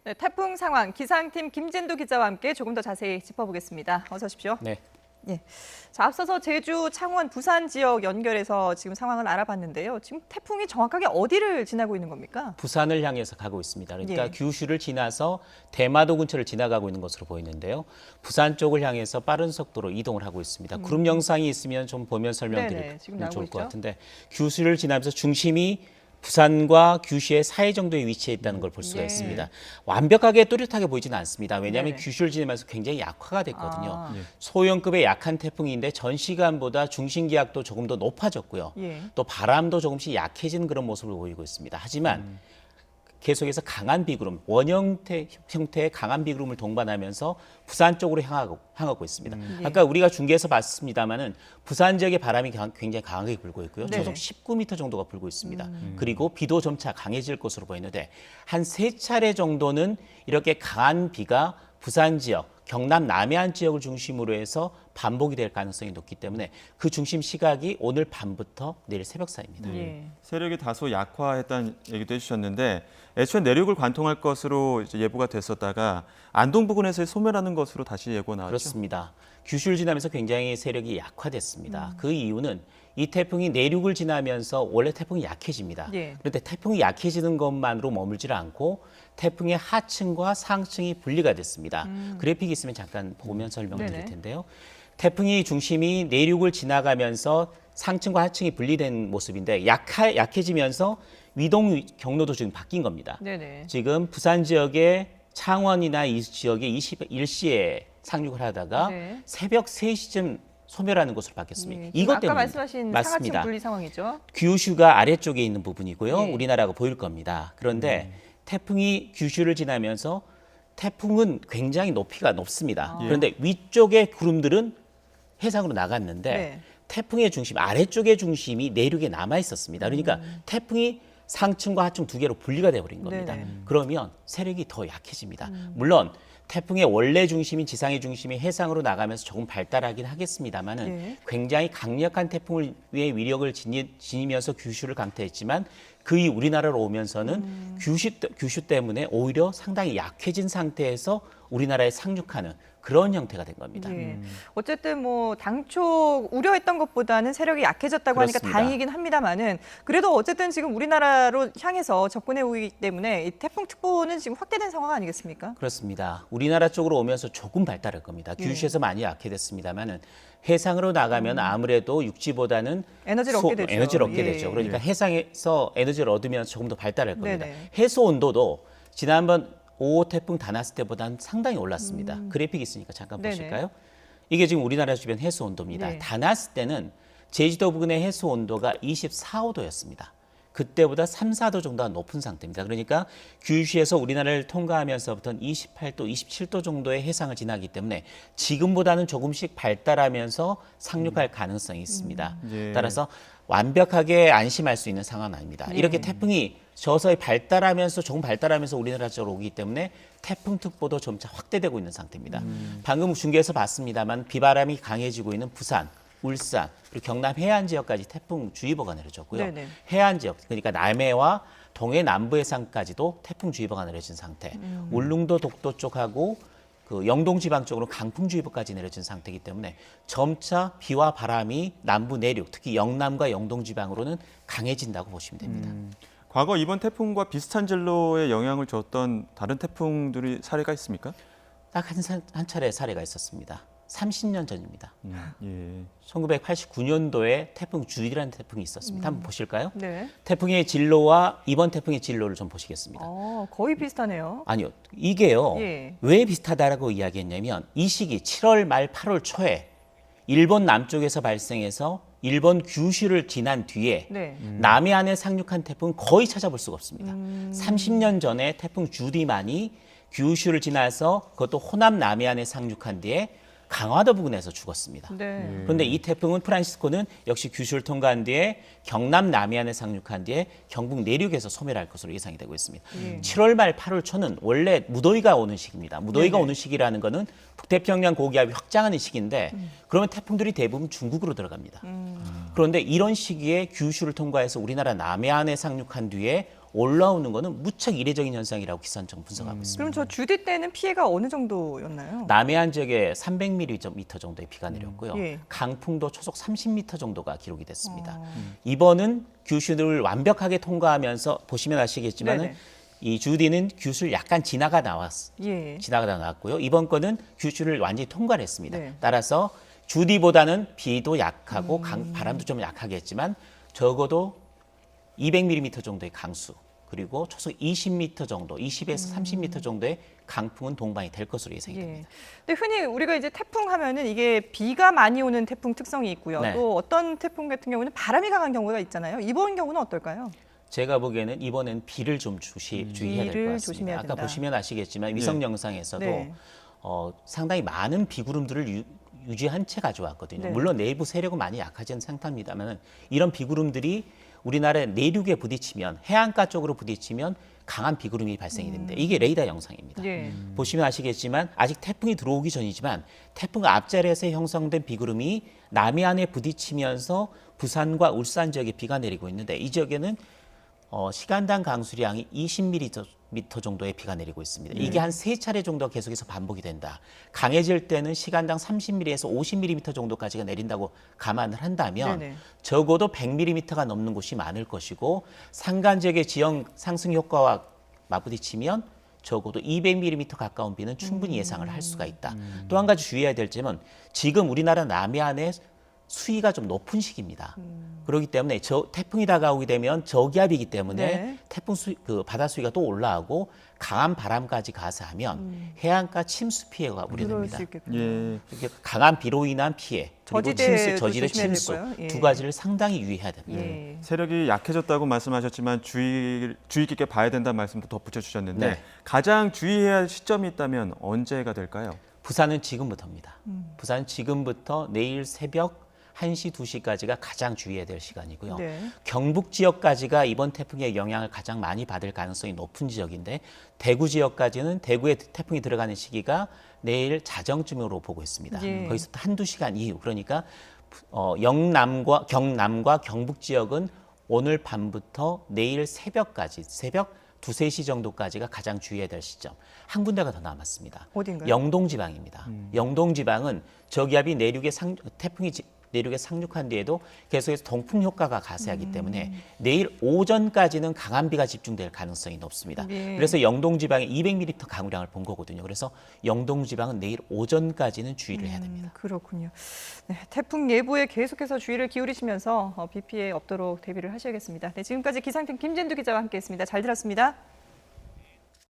네, 태풍 상황 기상팀 김진두 기자와 함께 조금 더 자세히 짚어보겠습니다. 어서 오십시오. 네. 예. 자, 앞서서 제주, 창원, 부산 지역 연결해서 지금 상황을 알아봤는데요. 지금 태풍이 정확하게 어디를 지나고 있는 겁니까? 부산을 향해서 가고 있습니다. 그러니까 예. 규슈를 지나서 대마도 근처를 지나가고 있는 것으로 보이는데요. 부산 쪽을 향해서 빠른 속도로 이동을 하고 있습니다. 구름 영상이 있으면 좀 보면 네네, 설명드리면 지금 나오고 좋을 있죠. 것 같은데 규슈를 지나면서 중심이 부산과 규슈의 사이 정도에 위치해 있다는 걸 볼 수가 예. 있습니다. 완벽하게 뚜렷하게 보이지는 않습니다. 왜냐하면 네네. 규슈를 지나면서 굉장히 약화가 됐거든요. 아. 소형급의 약한 태풍인데 전 시간보다 중심 기압도 조금 더 높아졌고요. 예. 또 바람도 조금씩 약해지는 그런 모습을 보이고 있습니다. 하지만 계속해서 강한 비구름, 원형 형태의 강한 비구름을 동반하면서 부산 쪽으로 향하고 있습니다. 예. 아까 우리가 중계에서 봤습니다마는 부산 지역의 바람이 굉장히 강하게 불고 있고요. 네네. 초속 19m 정도가 불고 있습니다. 그리고 비도 점차 강해질 것으로 보이는데 한 3차례 정도는 이렇게 강한 비가 부산 지역, 경남 남해안 지역을 중심으로 해서 반복이 될 가능성이 높기 때문에 그 중심 시각이 오늘 밤부터 내일 새벽 사이입니다. 예. 세력이 다소 약화했다는 얘기도 해주셨는데 애초에 내륙을 관통할 것으로 이제 예보가 됐었다가 안동 부근에서 소멸하는 것으로 다시 예고 나왔죠. 그렇습니다. 규슈를 지나면서 굉장히 세력이 약화됐습니다. 그 이유는 이 태풍이 내륙을 지나면서 원래 태풍이 약해집니다. 예. 그런데 태풍이 약해지는 것만으로 머물지 않고 태풍의 하층과 상층이 분리가 됐습니다. 그래픽이 있으면 잠깐 보면 설명을 네네. 드릴 텐데요. 태풍이 중심이 내륙을 지나가면서 상층과 하층이 분리된 모습인데 약해지면서 위동 경로도 지금 바뀐 겁니다. 네네. 지금 부산 지역의 창원이나 이 지역에 21시에 상륙을 하다가 네. 새벽 3시쯤 소멸하는 것으로 바뀌었습니다. 예. 이것 아까 때문에 말씀하신 상하층 분리 상황이죠. 규슈가 아래쪽에 있는 부분이고요. 예. 우리나라가 보일 겁니다. 그런데 태풍이 규슈를 지나면서 태풍은 굉장히 높이가 높습니다. 예. 그런데 위쪽의 구름들은 해상으로 나갔는데 네. 태풍의 중심, 아래쪽의 중심이 내륙에 남아 있었습니다. 그러니까 태풍이 상층과 하층 두 개로 분리가 되어버린 겁니다. 네네. 그러면 세력이 더 약해집니다. 물론 태풍의 원래 중심인 지상의 중심이 해상으로 나가면서 조금 발달하긴 하겠습니다만은 예. 굉장히 강력한 태풍을 위해 위력을 지니면서 규슈를 강타했지만 그 이후 우리나라로 오면서는 규슈 때문에 오히려 상당히 약해진 상태에서 우리나라에 상륙하는 그런 형태가 된 겁니다. 예. 어쨌든 뭐 당초 우려했던 것보다는 세력이 약해졌다고 하니까 그렇습니다. 다행이긴 합니다만은 그래도 어쨌든 지금 우리나라로 향해서 접근해 오기 때문에 이 태풍특보는 지금 확대된 상황 아니겠습니까? 그렇습니다. 우리나라 쪽으로 오면서 조금 발달할 겁니다. 규슈에서 많이 약해됐습니다만은 해상으로 나가면 아무래도 육지보다는 에너지를 얻게 되죠. 에너지를 얻게 예. 되죠. 그러니까 해상에서 에너지를 얻으면 조금 더 발달할 겁니다. 네네. 해수 온도도 지난번 5호 태풍 다나스 때보다는 상당히 올랐습니다. 그래픽이 있으니까 잠깐 네네. 보실까요? 이게 지금 우리나라 주변 해수 온도입니다. 네. 다나스 때는 제주도 부근의 해수 온도가 24호도였습니다. 그때보다 3, 4도 정도가 높은 상태입니다. 그러니까 규슈에서 우리나라를 통과하면서부터는 28도, 27도 정도의 해상을 지나기 때문에 지금보다는 조금씩 발달하면서 상륙할 가능성이 있습니다. 예. 따라서 완벽하게 안심할 수 있는 상황은 아닙니다. 이렇게 태풍이 서서히 조금 발달하면서 우리나라 쪽으로 오기 때문에 태풍특보도 점차 확대되고 있는 상태입니다. 방금 중계에서 봤습니다만 비바람이 강해지고 있는 부산, 울산, 그리고 경남 해안 지역까지 태풍주의보가 내려졌고요. 네네. 해안 지역, 그러니까 남해와 동해 남부 해상까지도 태풍주의보가 내려진 상태. 울릉도, 독도 쪽하고 그 영동 지방 쪽으로 강풍주의보까지 내려진 상태이기 때문에 점차 비와 바람이 남부 내륙, 특히 영남과 영동 지방으로는 강해진다고 보시면 됩니다. 과거 이번 태풍과 비슷한 진로에 영향을 줬던 다른 태풍들이 사례가 있습니까? 딱 한 차례 사례가 있었습니다. 30년 전입니다. 예. 1989년도에 태풍 주디라는 태풍이 있었습니다. 한번 보실까요? 네. 태풍의 진로와 이번 태풍의 진로를 좀 보시겠습니다. 거의 비슷하네요. 아니요. 이게요. 예. 왜 비슷하다라고 이야기했냐면 이 시기 7월 말 8월 초에 일본 남쪽에서 발생해서 일본 규슈를 지난 뒤에 네. 남해안에 상륙한 태풍은 거의 찾아볼 수가 없습니다. 30년 전에 태풍 주디만이 규슈를 지나서 그것도 호남 남해안에 상륙한 뒤에 강화도 부근에서 죽었습니다. 네. 그런데 이 태풍은 프란시스코는 역시 규슈를 통과한 뒤에 경남 남해안에 상륙한 뒤에 경북 내륙에서 소멸할 것으로 예상이 되고 있습니다. 7월 말 8월 초는 원래 무더위가 오는 시기입니다. 무더위가 네네. 오는 시기라는 거는 북태평양 고기압이 확장하는 시기인데 그러면 태풍들이 대부분 중국으로 들어갑니다. 그런데 이런 시기에 규슈를 통과해서 우리나라 남해안에 상륙한 뒤에 올라오는 거는 무척 이례적인 현상이라고 기상청 분석하고 있습니다. 그럼 저 주디 때는 피해가 어느 정도였나요? 남해안 지역에 300mm 정도의 비가 내렸고요. 예. 강풍도 초속 30m 정도가 기록이 됐습니다. 어. 이번은 규슈를 완벽하게 통과하면서 보시면 아시겠지만 네네. 이 주디는 규슈를 약간 지나가 예. 나왔고요. 이번 건은 규슈를 완전히 통과를 했습니다. 네. 따라서 주디보다는 비도 약하고 바람도 좀 약하겠지만 적어도 200mm 정도의 강수 그리고 초속 20m 정도, 20에서 30m 정도의 강풍은 동반이 될 것으로 예상이 예. 됩니다. 근데 흔히 우리가 이제 태풍 하면은 이게 비가 많이 오는 태풍 특성이 있고요. 네. 또 어떤 태풍 같은 경우는 바람이 강한 경우가 있잖아요. 이번 경우는 어떨까요? 제가 보기에는 이번엔 비를 좀 주의해야 될 비를 것 같습니다. 조심해야 아까 된다. 보시면 아시겠지만 위성 영상에서도 네. 상당히 많은 비구름들을 유지한 채 가져왔거든요. 네. 물론 내부 세력은 많이 약하지는 상태입니다만 이런 비구름들이 우리나라의 내륙에 부딪히면 해안가 쪽으로 부딪히면 강한 비구름이 발생이 됩니다. 이게 레이더 영상입니다. 예. 보시면 아시겠지만 아직 태풍이 들어오기 전이지만 태풍 앞자리에서 형성된 비구름이 남해안에 부딪히면서 부산과 울산 지역에 비가 내리고 있는데 이 지역에는 시간당 강수량이 20mm 정도의 비가 내리고 있습니다. 이게 한 3차례 정도 계속해서 반복이 된다. 강해질 때는 시간당 30mm에서 50mm 정도까지가 내린다고 감안을 한다면 네네. 적어도 100mm가 넘는 곳이 많을 것이고 산간 지역의 지형 상승 효과와 맞부딪히면 적어도 200mm 가까운 비는 충분히 예상을 할 수가 있다. 또 한 가지 주의해야 될 점은 지금 우리나라 남해안에 수위가 좀 높은 시기입니다. 그렇기 때문에 태풍이 다가오게 되면 저기압이기 때문에 네. 태풍 바다 수위가 또 올라가고 강한 바람까지 가세하면 해안가 침수 피해가 그럴 우려됩니다. 수 있겠군요. 예. 이렇게 강한 비로 인한 피해 그리고 저지대도 저지대 조심해야 될 침수 거예요. 예. 두 가지를 상당히 유의해야 됩니다. 예. 세력이 약해졌다고 말씀하셨지만 주의 깊게 봐야 된다는 말씀도 덧붙여 주셨는데 네. 가장 주의해야 할 시점이 있다면 언제가 될까요? 부산은 지금부터입니다. 부산은 지금부터 내일 새벽 1시, 2시까지가 가장 주의해야 될 시간이고요. 네. 경북 지역까지가 이번 태풍의 영향을 가장 많이 받을 가능성이 높은 지역인데 대구 지역까지는 대구에 태풍이 들어가는 시기가 내일 자정쯤으로 보고 있습니다. 예. 거기서 또 한두 시간 이후 그러니까 경남과 경북 지역은 오늘 밤부터 내일 새벽까지 새벽 2, 3시 정도까지가 가장 주의해야 될 시점. 한 군데가 더 남았습니다. 어딘가요? 영동 지방입니다. 영동 지방은 저기압이 태풍이 내륙에 상륙한 뒤에도 계속해서 동풍 효과가 가세하기 때문에 내일 오전까지는 강한 비가 집중될 가능성이 높습니다. 예. 그래서 영동 지방에 200mm 강우량을 본 거거든요. 그래서 영동 지방은 내일 오전까지는 주의를 해야 됩니다. 그렇군요. 네, 태풍 예보에 계속해서 주의를 기울이시면서 비 피해 없도록 대비를 하셔야겠습니다. 네, 지금까지 기상팀 김진두 기자와 함께했습니다. 잘 들었습니다.